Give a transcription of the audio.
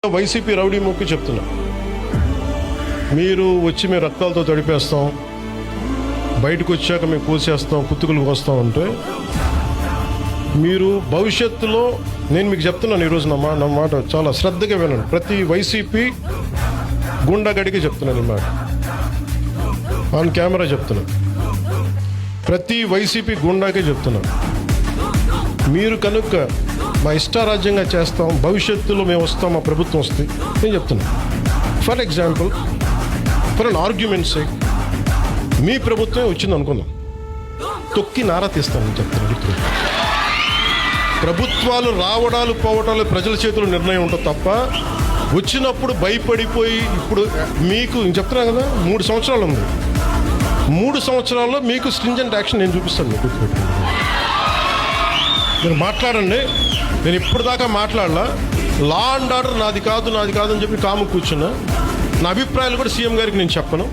YCP rowdy మొక్కి చెప్తున్నా, మీరు వచ్చి మేము రక్తాలతో తడిపేస్తాం, బయటకు వచ్చాక మేము కోసేస్తాం, కుత్తుకులు కోస్తాం అంటే మీరు భవిష్యత్తులో, నేను మీకు చెప్తున్నాను ఈరోజు నా మాట చాలా శ్రద్ధగా వినండి. ప్రతి వైసీపీ గుండాగడికి చెప్తున్నాను ఈ మాట, ఆన్ కెమెరా చెప్తున్నాను. ప్రతి వైసీపీ గుండాకే చెప్తున్నాను, మీరు కనుక మా ఇష్టారాజ్యంగా చేస్తాం, భవిష్యత్తులో మేము వస్తాం, మా ప్రభుత్వం వస్తుంది నేను చెప్తున్నాను. For example, for an argument sake మీ ప్రభుత్వమే వచ్చింది అనుకుందాం, తొక్కి నారా తీస్తామని చెప్తున్నాను. ప్రభుత్వాలు రావడాలు పోవడాలు ప్రజల చేతుల్లో నిర్ణయం ఉంటుంది తప్ప వచ్చినప్పుడు భయపడిపోయి, ఇప్పుడు మీకు చెప్తున్నా కదా 3 సంవత్సరాలు ఉంది, 3 సంవత్సరాల్లో మీకు స్ట్రింజెంట్ యాక్షన్ నేను చూపిస్తాను. మీకు మీరు మాట్లాడండి, నేను ఇప్పుడు దాకా మాట్లాడలా. లా అండ్ ఆర్డర్ నాది కాదు అని చెప్పి కాము కూర్చున్నా. నా అభిప్రాయాలు కూడా సీఎం గారికి నేను చెప్పను.